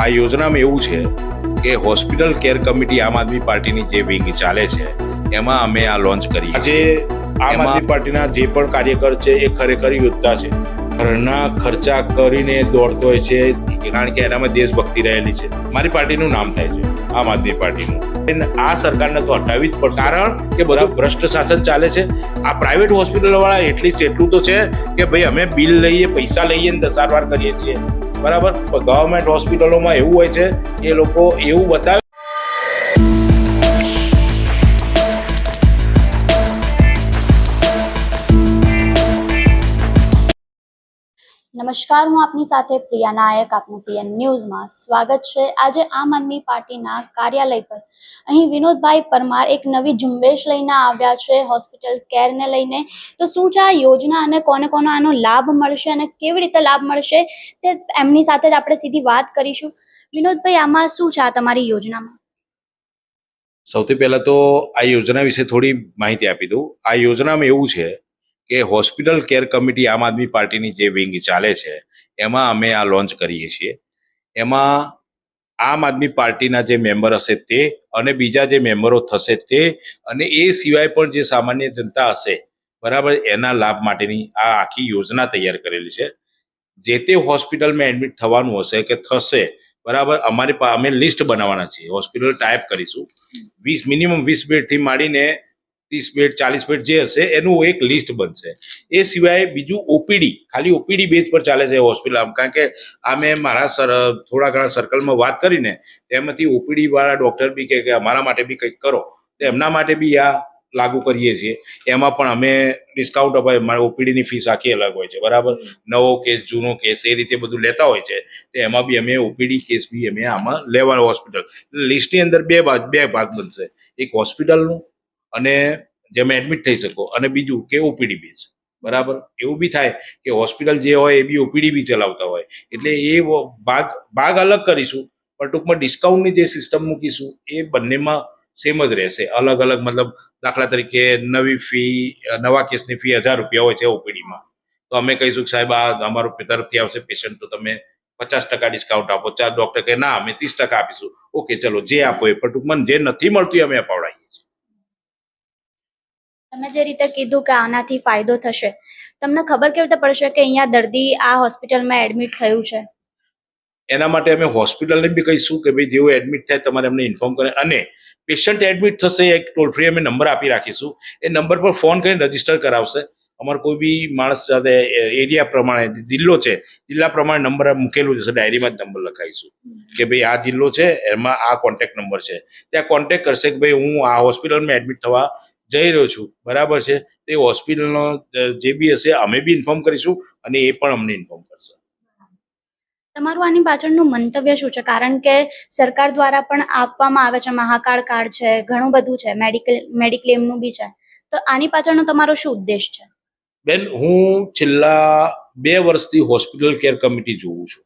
આ યોજનામાં એવું છે કે હોસ્પિટલ કેર કમિટી આમ આદમી પાર્ટીની જે વિંગ ચાલે છે એમાં અમે આ લોન્ચ કરી. આજે આમ આદમી પાર્ટીના જે પણ કાર્યકર છે એ ખરેખર યોદ્ધા છે. ઘરના ખર્ચા કરીને દોડતો હોય છે કારણ કે એનામાં દેશભક્તિ રહેલી છે. મારી પાર્ટીનું નામ થાય છે આમ આદમી પાર્ટીનું. આ સરકારને તો હટાવવી જ પડશે કારણ કે બધું ભ્રષ્ટ શાસન ચાલે છે. આ પ્રાઇવેટ હોસ્પિટલ વાળા એટલું તો છે કે ભાઈ અમે બિલ લઈએ, પૈસા લઈએ ને સારવાર કરીએ છીએ, બરાબર. ગવર્મેન્ટ હોસ્પિટલોમાં એવું હોય છે એ લોકો એવું બતાવે. નમસ્કાર, હું આપની સાથે પ્રિયા નાયક. આપનું પીએન ન્યૂઝમાં સ્વાગત છે. આજે આમ આદમી પાર્ટીના કાર્યાલય પર અહીં વિનોદભાઈ પરમાર એક નવી ઝુંબેશ લઈને આવ્યા છે હોસ્પિટલ કેરને લઈને. તો શું છે આ યોજના અને કોને કોને આનો લાભ મળશે અને કેવી રીતે લાભ મળશે તે એમની સાથે જ આપણે સીધી વાત કરીશું. વિનોદભાઈ, આમાં શું છે આ તમારી યોજનામાં? સૌથી પહેલા તો આ યોજના વિશે થોડી માહિતી આપી દઉં. આ યોજનામાં એવું છે કે હોસ્પિટલ કેર કમિટી આમ આદમી પાર્ટીની જે વિંગ ચાલે છે એમાં અમે આ લોન્ચ કરીએ છીએ. એમાં આમ આદમી પાર્ટીના જે મેમ્બર હશે તે અને બીજા જે મેમ્બરો થશે તે અને એ સિવાય પણ જે સામાન્ય જનતા હશે, બરાબર, એના લાભ માટેની આ આખી યોજના તૈયાર કરેલી છે. જે તે હોસ્પિટલમાં એડમિટ થવાનું હશે કે થશે, બરાબર, અમે લિસ્ટ બનાવવાના છીએ. હોસ્પિટલ ટાઈપ કરીશું. મિનિમમ 20 બેડથી માંડીને 30 બેડ 40 બેડ જે હશે એનું એક લિસ્ટ બનશે. એ સિવાય બીજું ઓપીડી, ખાલી ઓપીડી બેઝ પર ચાલે છે હોસ્પિટલ. કારણ કે આ મેં મારા થોડા ઘણા સર્કલમાં વાત કરીને તેમાંથી ઓપીડી વાળા ડોક્ટર બી કે અમારા માટે બી કંઈક કરો, તો એમના માટે બી આ લાગુ કરીએ છીએ. એમાં પણ અમે ડિસ્કાઉન્ટ અપાય. મારી ઓપીડીની ફીસ આખી અલગ હોય છે, બરાબર. નવો કેસ, જૂનો કેસ, એ રીતે બધું લેતા હોય છે. તો એમાં બી અમે ઓપીડી કેસ બી અમે આમાં લેવાનો. હોસ્પિટલ લિસ્ટની અંદર બે ભાગ બનશે, એક હોસ્પિટલનું અને જેમાં એડમિટ થઈ શકો, અને બીજું કે ઓપીડી બેઝ, બરાબર. એવું બી થાય કે હોસ્પિટલ જે હોય એ બી ઓપીડી બી ચલાવતા હોય, એટલે એ ભાગ અલગ કરીશું. પણ ટૂંકમાં ડિસ્કાઉન્ટની જે સિસ્ટમ મૂકીશું એ બંનેમાં સેમ જ રહેશે. અલગ અલગ મતલબ દાખલા તરીકે નવા કેસની ફી 1000 રૂપિયા હોય છે ઓપીડીમાં, તો અમે કહીશું કે સાહેબ આ અમારું તરફથી આવશે પેશન્ટ, તો તમે 50% ડિસ્કાઉન્ટ આપો. ડોક્ટર કે ના, અમે 30% આપીશું. ઓકે, ચલો જે આપો એ. પણ ટૂંકમાં જે નથી મળતું અમે અપાવડાવીએ છીએ. તમે જે રીતે કીધું કે આનાથી ફાયદો થશે, તમને ખબર કેવી રીતે પડશે કે અહીંયા દર્દી આ હોસ્પિટલમાં એડમિટ થયું છે? એના માટે અમે હોસ્પિટલને બી કહીશું કે ભાઈ જેવું એડમિટ થાય તમારે અમને ઇન્ફોર્મ કરે. અને પેશન્ટ એડમિટ થશે એક ટોલ ફ્રી અમે નંબર આપી રાખીશું. એ નંબર પર ફોન કરીને રજીસ્ટર કરાવશે. અમારે કોઈ બી માણસ સાથે એરિયા પ્રમાણે, જિલ્લા પ્રમાણે નંબર મૂકેલું છે, ડાયરીમાં જ નંબર લખાઈશું કે ભાઈ આ જિલ્લો છે, એમાં આ કોન્ટેક્ટ નંબર છે. ત્યાં કોન્ટેક્ટ કરશે કે ભાઈ હું આ હોસ્પિટલમાં એડમિટ થવા જઈ રહ્યો છું, બરાબર છે. તે હોસ્પિટલનો જે બી હશે અમે બી ઇન્ફોર્મ કરીશું અને એ પણ અમને ઇન્ફોર્મ કરશે. તમારું આની પાછળનું મંતવ્ય શું છે? કારણ કે સરકાર દ્વારા પણ આપવામાં આવે છે, મહાકાર્ડ કાર્ડ છે, ઘણું બધું છે, મેડિક્લેમનું બી છે. તો આની પાછળનો તમારો શું ઉદ્દેશ છે? બેન, હું છેલ્લા 2 વર્ષથી હોસ્પિટલ કેર કમિટી જોઉં છું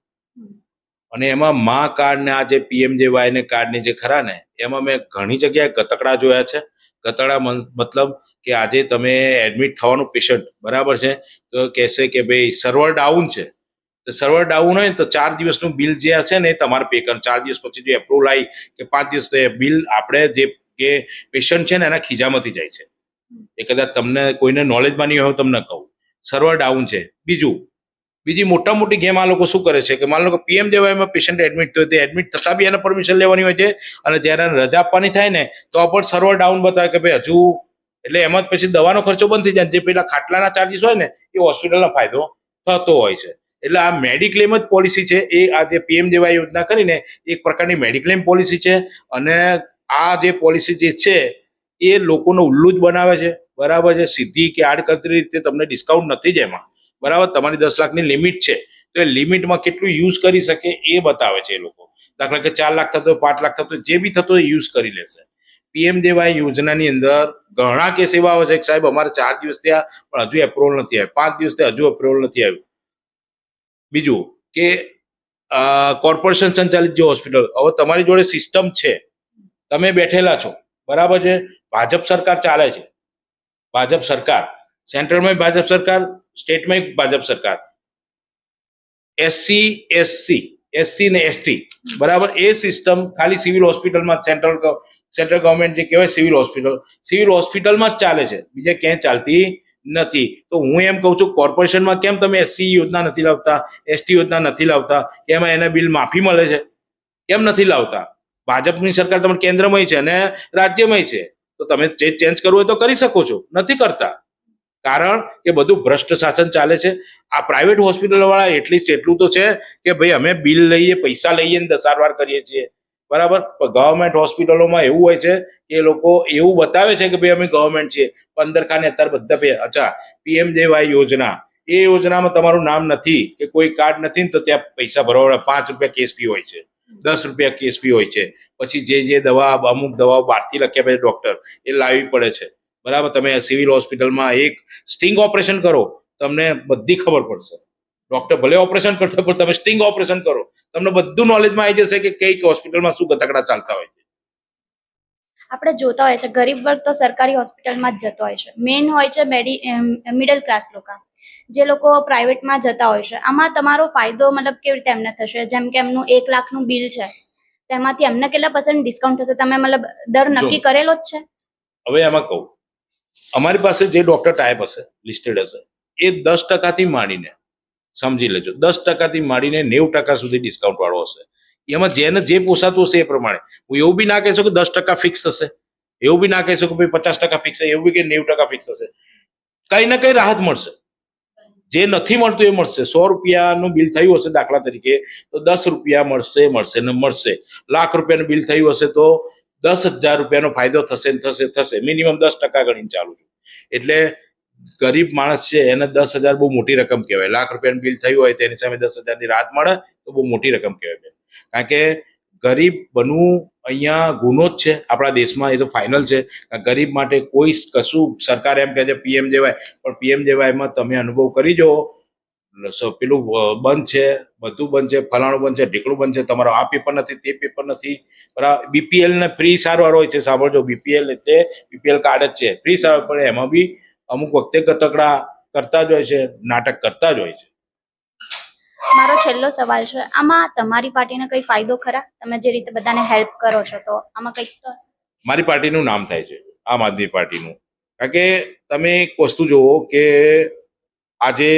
અને એમાં મા કાર્ડ ને આ જે પીએમજેવાય ને કાર્ડ ને જે ખરા ને, એમાં મેં ઘણી જગ્યાએ ગતકડા જોયા છે. ગતકડા મતલબ કે આજે તમે એડમિટ થવાનું પેશન્ટ, બરાબર છે, તો કહેશે કે ભાઈ સર્વર ડાઉન છે. તો સર્વર ડાઉન હોય તો 4 દિવસનું બિલ જે હશે ને એ તમારે પે કરવાનું. 4 દિવસ પછી જો એપ્રુવલ આવી કે 5 દિવસ, તો એ બિલ આપણે જે પેશન્ટ છે ને એના ખીજામાંથી જાય છે. એ કદાચ તમને કોઈને નોલેજમાં નહીં હોય તમને કહું, સર્વર ડાઉન છે. બીજી મોટા મોટી ગેમ આ લોકો શું કરે છે કે માની લો કે પીએમજેવાયમાં પેશન્ટ એડમિટ થયો, તે એડમિટ થતા બી એને પરમિશન લેવાની હોય છે, અને જ્યારે રજા આપવાની થાય ને તો પણ સર્વર ડાઉન બતાવે કે ભાઈ હજુ. એટલે એમાં પછી દવાનો ખર્ચો બંધ થઈ જાય. જે પેલા ખાટલાના ચાર્જીસ હોય ને એ હોસ્પિટલનો ફાયદો થતો હોય છે. એટલે આ મેડિક્લેમ જ પોલિસી છે. એ આ જે પીએમજેવાય યોજના કરીને એક પ્રકારની મેડિક્લેમ પોલિસી છે. અને આ જે પોલિસી જે છે એ લોકોનો ઉલ્લુ જ બનાવે છે, બરાબર છે. સીધી કે આડકતરી રીતે તમને ડિસ્કાઉન્ટ નથી જ એમાં, બરાબર. તમારી 10 લાખની લિમિટ છે, તો એ લિમિટમાં કેટલું યુઝ કરી શકે એ બતાવે છે એ લોકો. દાખલા કે 4 લાખ થતો, 5 લાખ થતો, જે બી થતો એ યુઝ કરી લેશે. પીએમજેવાય યોજનાની અંદર ઘણા કેસ એવા આવે છે કે સાહેબ અમારે 4 દિવસ થયા પણ હજુ એપ્રુવલ નથી આવ્યું, 5 દિવસ થયા હજુ એપ્રુવલ નથી આવ્યું. બીજું કે કોર્પોરેશન સંચાલિત જે હોસ્પિટલ, હવે તમારી જોડે સિસ્ટમ છે, તમે બેઠેલા છો, બરાબર છે. ભાજપ સરકાર ચાલે છે, ભાજપ સરકાર, સેન્ટ્રલમાં ભાજપ સરકાર, સ્ટેટમાં ભાજપ સરકાર. SC SC SC ને ST, બરાબર, એ સિસ્ટમ ખાલી સિવિલ હોસ્પિટલમાં સેન્ટ્રલ ગવર્મેન્ટ જે કહેવાય સિવિલ હોસ્પિટલમાં જ ચાલે છે, બીજે ક્યાંય ચાલતી નથી. તો હું એમ કહું છું, કોર્પોરેશનમાં કેમ તમે SC યોજના નથી લાવતા, ST યોજના નથી લાવતા, કેમ એના બિલ માફી મળે છે, કેમ નથી લાવતા? ભાજપની સરકાર તમારે કેન્દ્રમાં છે અને રાજ્યમાં છે, તો તમે જે ચેન્જ કરવું હોય તો કરી શકો છો, નથી કરતા. કારણ કે બધું ભ્રષ્ટ શાસન ચાલે છે. આ પ્રાઇવેટ હોસ્પિટલ વાળા એટલું તો છે કે ભાઈ અમે બિલ લઈએ, પૈસા લઈએ ને સારવાર કરીએ છીએ, બરાબર. પણ ગવર્મેન્ટ હોસ્પિટલોમાં એવું હોય છે કે એ લોકો એવું બતાવે છે કે ભાઈ અમે ગવર્મેન્ટ છીએ, 15 ખાને અત્યારે બધા અચ્છા PMJY યોજના, એ યોજનામાં તમારું નામ નથી કે કોઈ કાર્ડ નથી ને તો ત્યાં પૈસા ભરવા 5 રૂપિયા કેસ ફી હોય છે, 10 રૂપિયા કેસ ફી હોય છે. પછી જે દવા, અમુક દવાઓ બહારથી લખ્યા પછી ડોક્ટર એ લાવવી પડે છે, બરાબર. તમે સિવિલ હોસ્પિટલમાં એક સ્ટિંગ ઓપરેશન કરો, તમને બધી ખબર પડશે. ડોક્ટર ભલે ઓપરેશન કરતો પણ તમે સ્ટિંગ ઓપરેશન કરો, તમને બધું નોલેજમાં આવી જશે કે કઈ હોસ્પિટલમાં શું ગતકડા ચાલતા હોય છે. આપણે જોતા હોય છે ગરીબ વર્ગ તો સરકારી હોસ્પિટલમાં જ જતો હોય છે, મેઇન હોય છે મિડલ ક્લાસ લોકો, જે લોકો પ્રાઇવેટમાં જતા હોય છે. આમાં તમારો ફાયદો મતલબ કેવી રીતે એમને થશે? જેમ કે એમનું 1 લાખનું બિલ છે, તેમાંથી એમને કેટલા % ડિસ્કાઉન્ટ થશે? તમે મતલબ દર નક્કી કરેલો જ છે? હવે એમાં કહું, અમારી પાસે જે ડોક્ટર ટાઈપ હશે, લિસ્ટેડ હશે, એ 10% માંડીને સમજી લેજો, 10% માંડીને 90% સુધી ડિસ્કાઉન્ટ વાળો હશે. એમાં જેને જે પોસાતું હશે એ પ્રમાણે. હું એવું બી ના કહી શકું 10% ફિક્સ હશે, એવું બી ના કહી શકું ભાઈ 50% ફિક્સ હશે, એવું બી કે 90% ફિક્સ હશે. કઈ ના કઈ રાહત મળશે. જે નથી મળતું એ મળશે. 100 રૂપિયાનું બિલ થયું હશે દાખલા તરીકે, તો 10 રૂપિયા મળશે ને મળશે. લાખ રૂપિયાનું બિલ થયું હશે તો 10,000 રૂપિયાનો ફાયદો થશે. મિનિમમ 10% ગણીને ચાલુ છું. એટલે ગરીબ માણસ છે એને 10,000 બહુ મોટી રકમ કહેવાય. લાખ રૂપિયાનું બિલ થયું હોય તેની સામે 10,000 ની રાહત મળે તો બહુ મોટી રકમ કહેવાય. કારણ કે ગરીબ બનવું અહીંયા ગુનો જ છે આપણા દેશમાં, એ તો ફાઇનલ છે. ગરીબ માટે કોઈ કશું, સરકાર એમ કહે છે PMJY, પણ PMJYમાં તમે અનુભવ કરી જો, પેલું બંધ છે, બધું બંધ છે, ફલાણું બંધ છે, ઢીકડું બંધ છે, તમારો આ પેપર નથી, તે પેપર નથી, બરાબર. BPL ને ફ્રી સારવાર હોય છે, સાંભળજો, BPL એટલે BPL કાર્ડ જ છે, ફ્રી સારવાર, પણ એમાં બી અમુક વખતે ગતકડા કરતા જ હોય છે, નાટક કરતા જ હોય છે. મારો છેલ્લો સવાલ છે, આમાં તમારી પાર્ટીને કઈ ફાયદો ખરા? તમે જે રીતે બધાને હેલ્પ કરો છો તો આમાં કંઈક તો હશે? મારી પાર્ટીનું નામ થાય છે આમ આદમી પાર્ટીનું. કારણ કે તમે એક વસ્તુ જુઓ કે આજે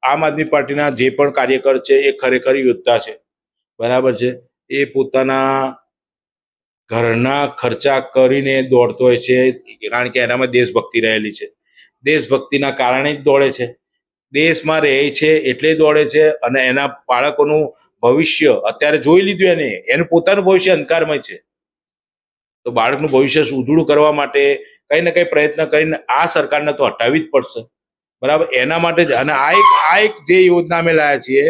આમ આદમી પાર્ટીના જે પણ કાર્યકર છે એ ખરેખર યોદ્ધા છે, બરાબર છે. એ પોતાના ઘરના ખર્ચા કરીને દોડતો હોય છે, કારણ કે એનામાં દેશભક્તિ રહેલી છે. દેશભક્તિના કારણે જ દોડે છે, દેશમાં રહે છે એટલે દોડે છે. અને એના બાળકોનું ભવિષ્ય અત્યારે જોઈ લીધું, એનું પોતાનું ભવિષ્ય અંધકારમય છે. તો બાળકનું ભવિષ્ય ઉજળું કરવા માટે કઈ ને કઈ પ્રયત્ન કરીને આ સરકારને તો હટાવવી જ પડશે, બરાબર. એના માટે જ. અને આ એક જે યોજના અમે લાયા છીએ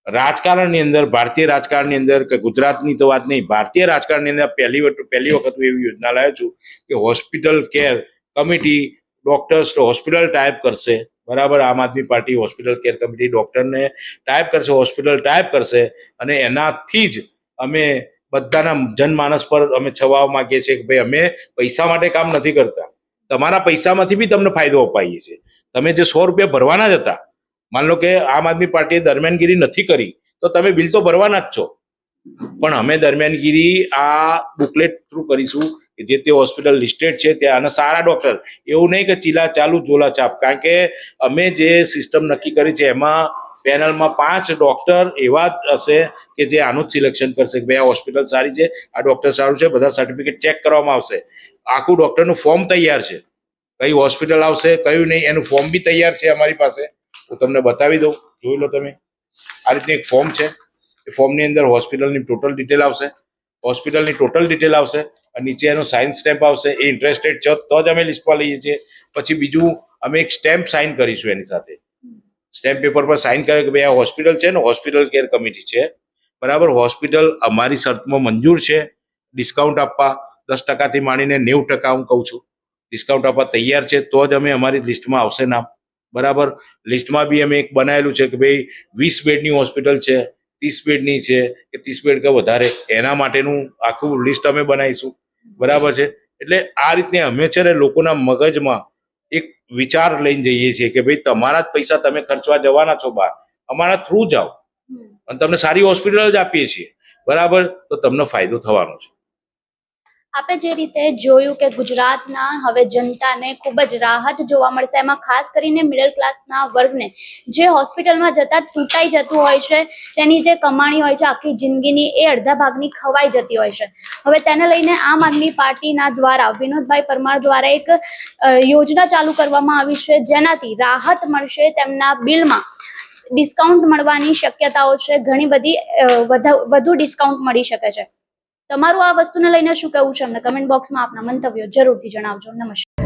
રાજકારણની અંદર, ભારતીય રાજકારણની અંદર, કે ગુજરાતની તો વાત નહીં, ભારતીય રાજકારણની અંદર પહેલી વખત હું એવી યોજના લાવ્યો છું કે hospital care committee doctors hospital type કરશે, બરાબર. આમ આદમી પાર્ટી હોસ્પિટલ કેર કમિટી ડોક્ટરને ટાઈપ કરશે, હોસ્પિટલ ટાઈપ કરશે, અને એનાથી જ અમે બધાના જનમાનસ પર અમે છવાવા માંગીએ છીએ કે ભાઈ અમે પૈસા માટે કામ નથી કરતા, તમારા પૈસામાંથી બી તમને ફાયદો અપાઈએ છીએ. તમે જે 100 રૂપિયા ભરવાના જ હતા, માન લો કે આમ આદમી પાર્ટીએ દરમિયાનગીરી નથી કરી તો તમે બિલ તો ભરવાના જ છો, પણ અમે દરમિયાનગીરી આ બુકલેટ થ્રુ કરીશું કે જે તે હોસ્પિટલ લિસ્ટેડ છે ત્યાં, અને સારા ડોક્ટર, એવું નહીં કે ચીલા ચાલુ ઝોલા છાપ. કારણ કે અમે જે સિસ્ટમ નક્કી કરી છે એમાં પેનલમાં 5 ડોક્ટર એવા હશે કે જે આનું જ સિલેક્શન કરશે કે ભાઈ આ હોસ્પિટલ સારી છે, આ ડોક્ટર સારું છે, બધા સર્ટિફિકેટ ચેક કરવામાં આવશે. આખું ડોક્ટરનું ફોર્મ તૈયાર છે, કઈ હોસ્પિટલ આવશે કયું નહીં એનું ફોર્મ બી તૈયાર છે અમારી પાસે. હું તમને બતાવી દઉં, જોઈ લો તમે. આ રીતનું એક ફોર્મ છે, એ ફોર્મની અંદર હોસ્પિટલની ટોટલ ડિટેલ આવશે, અને નીચે એનો સાઇન સ્ટેમ્પ આવશે. એ ઇન્ટરેસ્ટેડ છે તો જ અમે લિસ્ટમાં લઈએ છીએ. પછી બીજું અમે એક સ્ટેમ્પ સાઇન કરીશું એની સાથે, સ્ટેમ્પ પેપર પર સાઇન કરે કે ભાઈ આ હોસ્પિટલ છે ને, હોસ્પિટલ કેર કમિટી છે, બરાબર. હોસ્પિટલ અમારી શરતમાં મંજૂર છે ડિસ્કાઉન્ટ આપવા, 10%થી માંડીને 90% હું કહું છું ડિસ્કાઉન્ટ આપવા તૈયાર છે, તો જ અમે અમારી લિસ્ટમાં આવશે નામ, બરાબર. લિસ્ટમાં બી અમે એક બનાવેલું છે કે ભાઈ 20 બેડની હોસ્પિટલ છે, 30 બેડની છે કે 30 બેડ કે વધારે, એના માટેનું આખું લિસ્ટ અમે બનાવીશું, બરાબર છે. એટલે આ રીતે અમે છે ને લોકોના મગજમાં એક વિચાર લઈને જઈએ છીએ કે ભાઈ તમારા જ પૈસા તમે ખર્ચવા જવાના છો બહાર, અમારા થ્રુ જાઓ, અને તમને સારી હોસ્પિટલ જ આપીએ છીએ, બરાબર, તો તમને ફાયદો થવાનો છે. આપે જે રીતે જોયું કે ગુજરાતના હવે જનતાને ખૂબ જ રાહત જોવા મળશે, એમાં ખાસ કરીને મિડલ ક્લાસના વર્ગને જે હોસ્પિટલમાં જતા તૂટાઈ જતું હોય છે, તેની જે કમાણી હોય છે આખી જિંદગીની, એ અડધા ભાગની ખવાઈ જતી હોય છે. હવે તેને લઈને આમ આદમી પાર્ટીના દ્વારા વિનોદભાઈ પરમાર દ્વારા એક યોજના ચાલુ કરવામાં આવી છે, જેનાથી રાહત મળશે, તેમના બિલમાં ડિસ્કાઉન્ટ મળવાની શક્યતાઓ છે, ઘણી બધી વધુ ડિસ્કાઉન્ટ મળી શકે છે. તમારું આ વસ્તુને લઈને શું કહેવું છે? અમને કમેન્ટ બોક્સમાં આપના મંતવ્યો જરૂરથી જણાવજો. નમસ્કાર.